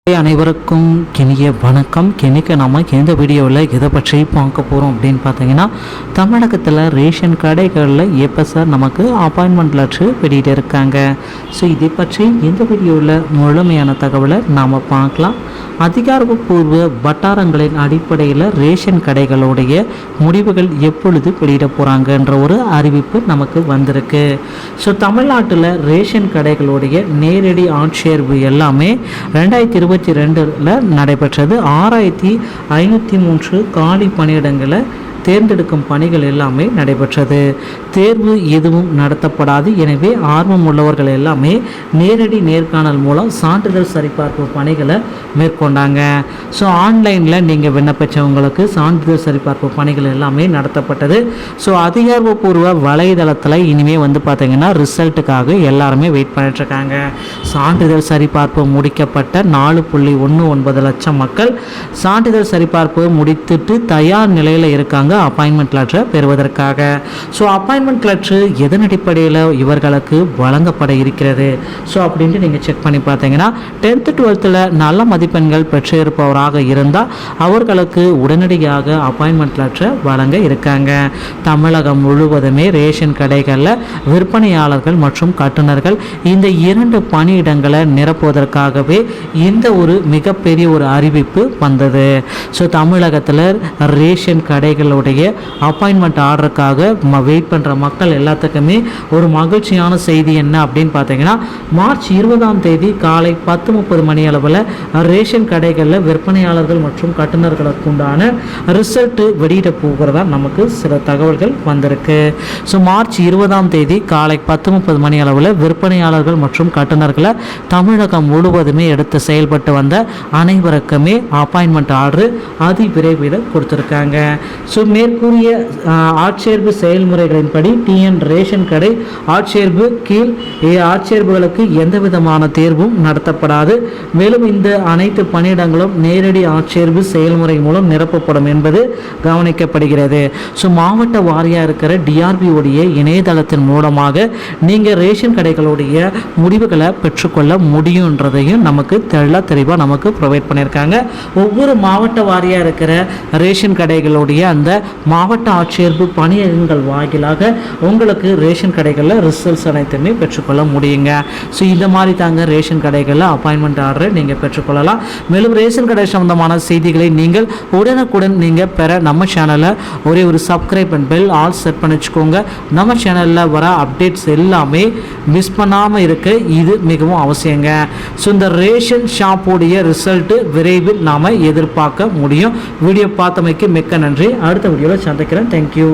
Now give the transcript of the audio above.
அனைவருக்கும் இனிய வணக்கம். இன்றைக்கி நம்ம இந்த வீடியோவில் எதை பற்றி பார்க்க போகிறோம் அப்படின்னு பார்த்தீங்கன்னா, தமிழகத்தில் ரேஷன் கடைகளில் எப்போ சார் நமக்கு அப்பாயின்மெண்ட் லெட்ரு வெளியிட்டு இருக்காங்க. ஸோ இதை பற்றி இந்த வீடியோவில் முழுமையான தகவலை நாம் பார்க்கலாம். அதிகாரப்பூர்வ வட்டாரங்களின் அடிப்படையில் ரேஷன் கடைகளுடைய முடிவுகள் எப்பொழுது வெளியிட போகிறாங்கன்ற ஒரு அறிவிப்பு நமக்கு வந்திருக்கு. ஸோ தமிழ்நாட்டில் ரேஷன் கடைகளுடைய நேரடி ஆட்சேர்வு எல்லாமே 2022 நடைபெற்றது. 6503 காலி பணியிடங்களை தேர்ந்தெடுக்கும் பணிகள் எல்லாமே நடைபெற்றது. தேர்வு எதுவும் நடத்தப்படாது. எனவே ஆர்வம் உள்ளவர்கள் எல்லாமே நேரடி நேர்காணல் மூலம் சான்றிதழ் சரிபார்ப்பு பணிகளை மேற்கொண்டாங்க. ஸோ ஆன்லைனில் நீங்கள் விண்ணப்பித்தவங்களுக்கு சான்றிதழ் சரிபார்ப்பு பணிகள் எல்லாமே நடத்தப்பட்டது. ஸோ அதிகாரப்பூர்வ வலைதளத்தில் இனிமேல் பார்த்தீங்கன்னா ரிசல்ட்டுக்காக எல்லாருமே வெயிட் பண்ணிட்டுருக்காங்க. சான்றிதழ் சரிபார்ப்பு முடிக்கப்பட்ட 4.19 லட்சம் மக்கள் சான்றிதழ் சரிபார்ப்பு முடித்துட்டு தயார் நிலையில் இருக்காங்க அப்பாயின்மெண்ட் லெட்டரை பெறுவதற்காக. ஸோ அப்பாயின்மெண்ட் லெட்ரு எதன் அடிப்படையில் இவர்களுக்கு வழங்கப்பட இருக்கிறது ஸோ அப்படின்ட்டு நீங்கள் செக் பண்ணி பார்த்தீங்கன்னா 10th 12th நல்ல மதிப்பெண்கள் பெற்றிருப்பவராக இருந்தால் அவர்களுக்கு உடனடியாக அப்பாயின்மெண்ட் லெட்டரை வழங்க இருக்காங்க. தமிழகம் முழுவதுமே ரேஷன் கடைகளில் விற்பனையாளர்கள் மற்றும் கட்டுநர்கள் இந்த 2 பணியிடங்களை நிரப்புவதற்காகவே இந்த ஒரு மிகப்பெரிய ஒரு அறிவிப்பு வந்தது. ஸோ தமிழகத்தில் ரேஷன் கடைகளோட அப்பாயின்மெண்ட் ஆர்டருக்காக வெயிட் பண்ணுற மக்கள் எல்லாத்துக்குமே ஒரு மகிழ்ச்சியான செய்தி என்ன அப்படின்னு பார்த்தீங்கன்னா, மார்ச் 20 காலை 10:30 மணி அளவில் ரேஷன் கடைகளில் விற்பனையாளர்கள் மற்றும் கட்டுநர்களுக்கு உண்டான ரிசல்ட்டு வெளியிட போகிறதா நமக்கு சில தகவல்கள் வந்திருக்கு. ஸோ மார்ச் 20 காலை 10:30 மணி அளவில் விற்பனையாளர்கள் மற்றும் கட்டுநர்களை தமிழகம் முழுவதுமே எடுத்து செயல்பட்டு வந்த அனைவருக்குமே அப்பாயின்மெண்ட் ஆர்டர் அதி விரைவில் கொடுத்துருக்காங்க. ஸோ மேற்கூறிய ஆட்சேர்ப்பு செயல்முறைகளின்படி டிஎன் ரேஷன் கடை ஆட்சேர்ப்பு கீழ் ஆட்சேர்ப்புகளுக்கு எந்த விதமான தேர்வும் நடத்தப்படாது. மேலும் இந்த அனைத்து பணியிடங்களும் நேரடி ஆட்சேர்ப்பு செயல்முறை மூலம் நிரப்பப்படும் என்பது கவனிக்கப்படுகிறது. ஸோ மாவட்ட வாரியாக இருக்கிற டிஆர்பியோடைய இணையதளத்தின் மூலமாக நீங்கள் ரேஷன் கடைகளுடைய முடிவுகளை பெற்றுக்கொள்ள முடியுன்றதையும் நமக்கு தெளிவாக நமக்கு ப்ரொவைட் பண்ணியிருக்காங்க. ஒவ்வொரு மாவட்ட வாரியாக இருக்கிற ரேஷன் கடைகளுடைய அந்த மாவட்ட ஆட்சேர்ப்பு பணியகங்கள் வாயிலாக உங்களுக்கு ரேஷன் கடைகளில் ரிசல்ட்ஸ் அனைத்துமே பெற்றுக்கொள்ள முடியுங்க. ஸோ இந்த மாதிரி தாங்க ரேஷன் கடைகளில் அப்பாயின்மெண்ட் ஆர்டரை நீங்கள் பெற்றுக்கொள்ளலாம். மேலும் ரேஷன் கடை சம்பந்தமான செய்திகளை நீங்கள் உடனுக்குடன் நீங்கள் பெற நம்ம சேனலை ஒரே ஒரு subscribe and bell all set பண்ணி வச்சுக்கோங்க. நம்ம சேனலில் வர அப்டேட்ஸ் எல்லாமே மிஸ் பண்ணாமல் இருக்க இது மிகவும் அவசியங்க. ஸோ இந்த ரேஷன் ஷாப்போடைய ரிசல்ட்டு விரைவில் நாம் எதிர்பார்க்க முடியும். வீடியோ பார்த்தமைக்கு மிக்க நன்றி. அடுத்த வீடியோவில் சந்திக்கிறேன். தேங்க்யூ.